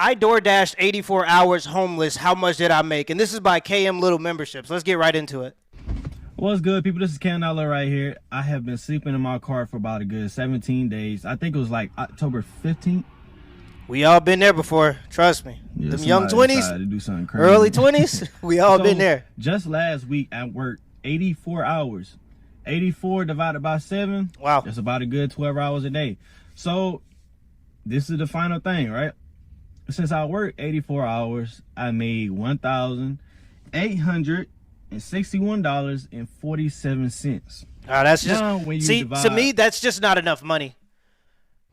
I DoorDashed 84 hours homeless. How much did I make? And this is by KM Little Memberships. Let's get right into it. What's good, people? This is Cam Dollar right here. I have been sleeping in my car for about a good 17 days. I think it was like October 15th. We all been there before. Trust me. Yeah, Them young 20s, to do something crazy. early 20s, we all been there. Just last week at work, 84 hours. 84 divided by 7. Wow. That's about a good 12 hours a day. So this is the final thing, right? Since I worked 84 hours, I made $1,861.47. That's just Now, when you see divide, to me that's just not enough money.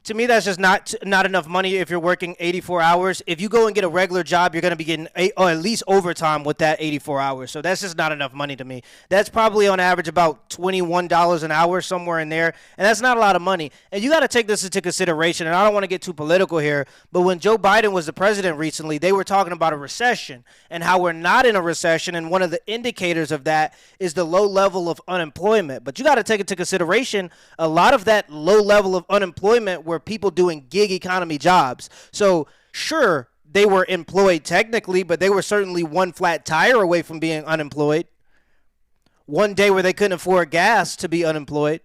To me, that's just not enough money if you're working 84 hours. If you go and get a regular job, you're going to be getting or at least overtime with that 84 hours. So that's just not enough money to me. That's probably on average about $21 an hour, somewhere in there. And that's not a lot of money. And you got to take this into consideration. And I don't want to get too political here, but when Joe Biden was the president recently, they were talking about a recession and how we're not in a recession. And one of the indicators of that is the low level of unemployment. But you got to take into consideration a lot of that low level of unemployment were people doing gig economy jobs. So sure, they were employed technically, but they were certainly one flat tire away from being unemployed. One day where they couldn't afford gas to be unemployed.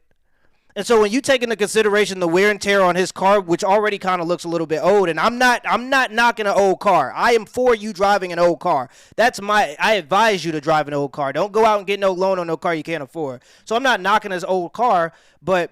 And so when you take into consideration the wear and tear on his car, which already kind of looks a little bit old, and I'm not knocking an old car. I am for you driving an old car. I advise you to drive an old car. Don't go out and get no loan on no car you can't afford. So I'm not knocking his old car, but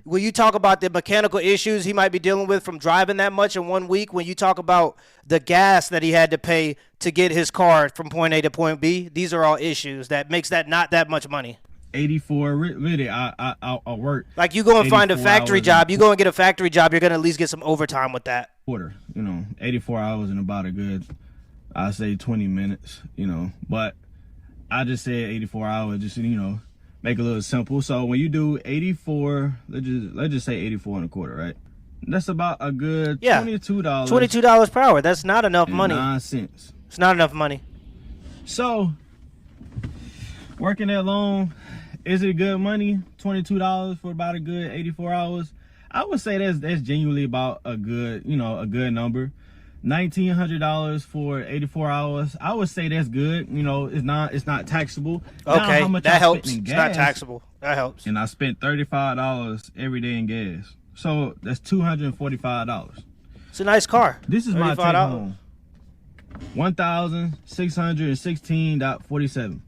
when you talk about the mechanical issues he might be dealing with from driving that much in 1 week, when you talk about the gas that he had to pay to get his car from point A to point B, these are all issues that makes that not that much money. 84, really, I work. Like you go and find a factory job, you go and get a factory job, you're going to at least get some overtime with that. Quarter, 84 hours in about a good, I say 20 minutes, but I just said 84 hours, just, make it a little simple. So when you do 84, let's just say 84 and a quarter, right? That's about a good $22. $22 per hour. That's not enough money. 9 cents. It's not enough money. So working that long, is it good money? $22 for about a good 84 hours. I would say that's genuinely about a good, a good number. $1,900 for 84 hours. I would say that's good. It's not taxable. Okay, how much that I helps. spent in It's gas, not taxable. That helps. and I spent $35 every day in gas. So that's $245. It's a nice car. This is my take $35. home. $1,616.47.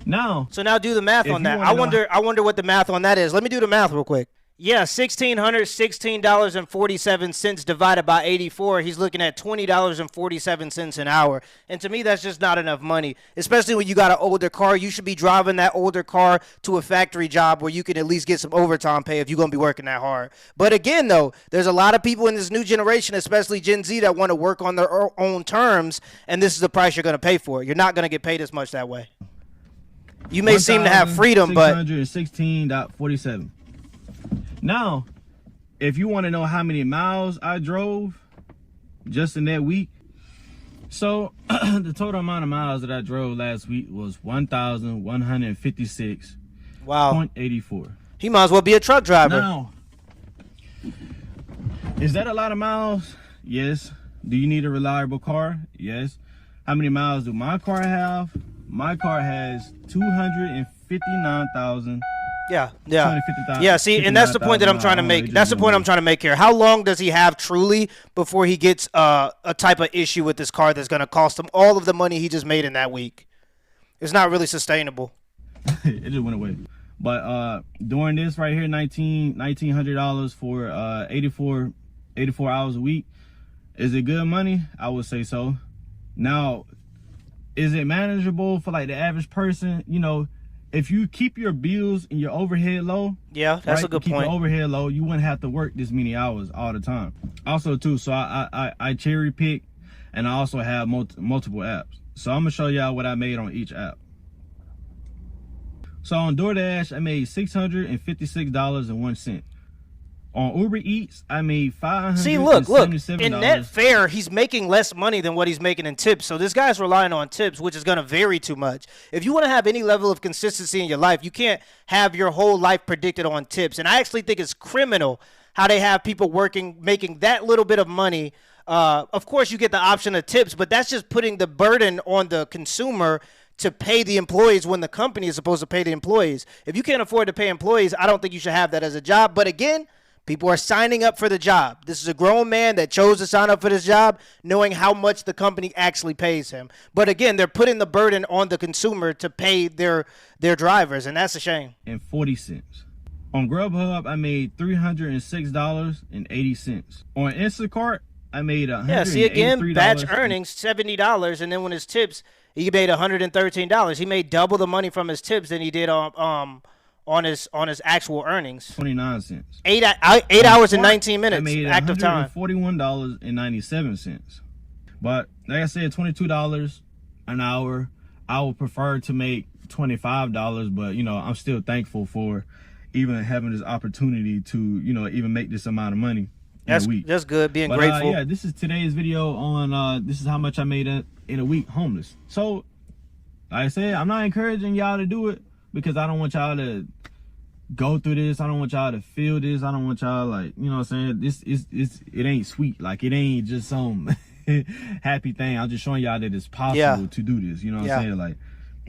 Now, So now do the math If on you that. wanna I wonder what the math on that is. Let me do the math real quick. Yeah, $1,616.47 divided by 84. He's looking at $20.47 an hour. And to me, that's just not enough money, especially when you got an older car. You should be driving that older car to a factory job where you can at least get some overtime pay if you're going to be working that hard. But again, though, there's a lot of people in this new generation, especially Gen Z, that want to work on their own terms, and this is the price you're going to pay for it. You're not going to get paid as much that way. You may seem to have freedom, but $1,616.47. Now, if you want to know how many miles I drove just in that week, so the total amount of miles that I drove last week was 1,156.84. wow, he might as well be a truck driver. Now, is that a lot of miles? Yes. Do you need a reliable car? Yes. How many miles do my car have? My car has 259,000. Yeah. 250,000. Yeah, see, and that's the point that I'm trying to make. That's the point I'm trying to make here. How long does he have truly before he gets a type of issue with this car that's going to cost him all of the money he just made in that week? It's not really sustainable. It just went away. But during this right here, $1,900 for 84 hours a week, is it good money? I would say so. Now, is it manageable for like the average person? If you keep your bills and your overhead low, yeah, that's a good keep point. your overhead low, you wouldn't have to work this many hours all the time. Also, too, so I cherry pick, and I also have multiple apps. So I'm gonna show y'all what I made on each app. So on DoorDash, I made $656.01. On Uber Eats, I made $577. See, look. In net fare, he's making less money than what he's making in tips. So this guy's relying on tips, which is going to vary too much. If you want to have any level of consistency in your life, you can't have your whole life predicted on tips. And I actually think it's criminal how they have people making that little bit of money Of course, you get the option of tips, but that's just putting the burden on the consumer to pay the employees when the company is supposed to pay the employees. If you can't afford to pay employees, I don't think you should have that as a job. But again, people are signing up for the job. This is a grown man that chose to sign up for this job knowing how much the company actually pays him. But again, they're putting the burden on the consumer to pay their drivers, and that's a shame. And 40 cents. On Grubhub, I made $306.80. On Instacart, I made $183. Yeah, see again, batch earnings, $70, and then when his tips, he made $113. He made double the money from his tips than he did on his actual earnings. 29 cents. 8 hours and 19 minutes I made active time. $141.97. But like I said, $22 an hour. I would prefer to make $25, but you know, I'm still thankful for even having this opportunity to, you know, even make this amount of money in a week. That's good, being grateful. Yeah, this is today's video on this is how much I made in a week homeless. So like I said, I'm not encouraging y'all to do it because I don't want y'all to go through this. I don't want y'all to feel this. I don't want y'all, like, you know what I'm saying? It ain't sweet. Like, it ain't just some happy thing. I'm just showing y'all that it's possible to do this. You know what I'm saying? Like,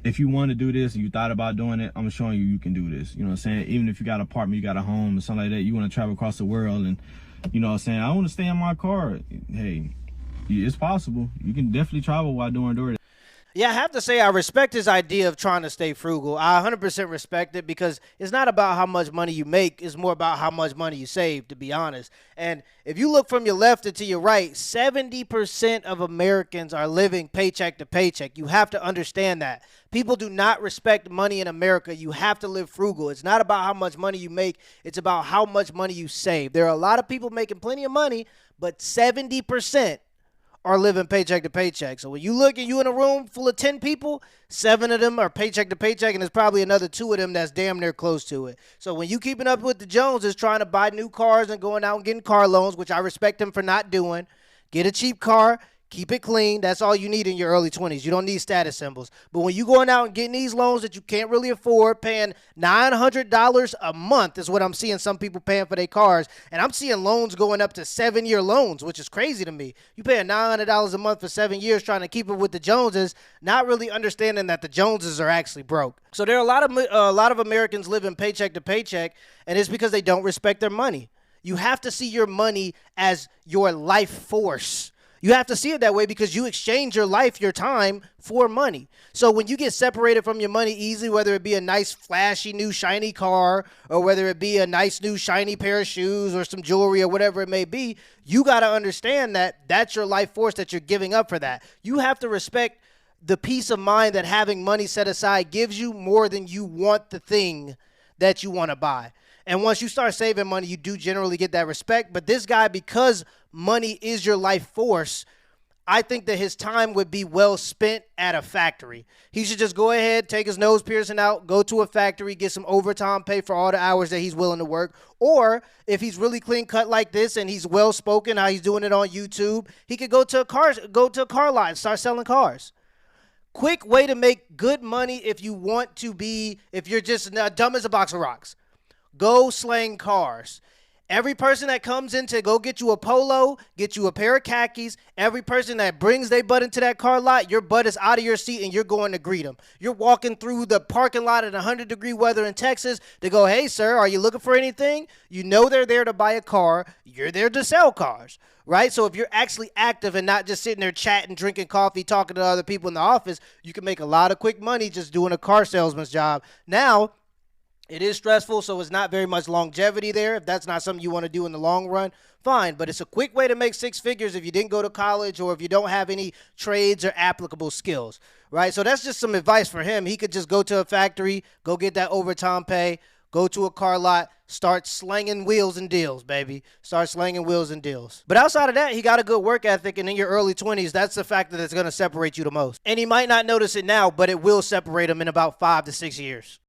if you want to do this and you thought about doing it, I'm showing you can do this. You know what I'm saying? Even if you got an apartment, you got a home or something like that, you want to travel across the world and, you know what I'm saying, I want to stay in my car. Hey, it's possible. You can definitely travel while doing DoorDash. Yeah, I have to say I respect his idea of trying to stay frugal. I 100% respect it because it's not about how much money you make. It's more about how much money you save, to be honest. And if you look from your left to your right, 70% of Americans are living paycheck to paycheck. You have to understand that. People do not respect money in America. You have to live frugal. It's not about how much money you make. It's about how much money you save. There are a lot of people making plenty of money, but 70% are living paycheck to paycheck. So when you look and you in a room full of 10 people, 7 of them are paycheck to paycheck, and there's probably another 2 of them that's damn near close to it. So when you keeping up with the Joneses, trying to buy new cars and going out and getting car loans, which I respect them for not doing, get a cheap car, keep it clean. That's all you need in your early 20s. You don't need status symbols. But when you going out and getting these loans that you can't really afford, paying $900 a month is what I'm seeing some people paying for their cars. And I'm seeing loans going up to 7-year loans, which is crazy to me. You paying $900 a month for 7 years trying to keep it with the Joneses, not really understanding that the Joneses are actually broke. So there are a lot of Americans living paycheck to paycheck, and it's because they don't respect their money. You have to see your money as your life force. You have to see it that way because you exchange your life, your time for money. So when you get separated from your money easily, whether it be a nice, flashy, new, shiny car or whether it be a nice, new, shiny pair of shoes or some jewelry or whatever it may be, you got to understand that that's your life force that you're giving up for that. You have to respect the peace of mind that having money set aside gives you more than you want the thing that you want to buy. And once you start saving money, you do generally get that respect. But this guy, because money is your life force, I think that his time would be well spent at a factory. He should just go ahead, take his nose piercing out, go to a factory, get some overtime pay for all the hours that he's willing to work. Or if he's really clean cut like this and he's well spoken, how he's doing it on YouTube, he could go to a car lot and start selling cars. Quick way to make good money if you're just dumb as a box of rocks. Go slang cars. Every person that comes in to go get you a polo, get you a pair of khakis, every person that brings their butt into that car lot, your butt is out of your seat and you're going to greet them. You're walking through the parking lot in 100-degree weather in Texas to go, hey, sir, are you looking for anything? You know they're there to buy a car. You're there to sell cars, right? So if you're actually active and not just sitting there chatting, drinking coffee, talking to other people in the office, you can make a lot of quick money just doing a car salesman's job. Now, it is stressful, so it's not very much longevity there. If that's not something you want to do in the long run, fine. But it's a quick way to make 6 figures if you didn't go to college or if you don't have any trades or applicable skills, right? So that's just some advice for him. He could just go to a factory, go get that overtime pay, go to a car lot, start slanging wheels and deals, baby. Start slanging wheels and deals. But outside of that, he got a good work ethic, and in your early 20s, that's the factor that's going to separate you the most. And he might not notice it now, but it will separate him in about 5 to 6 years.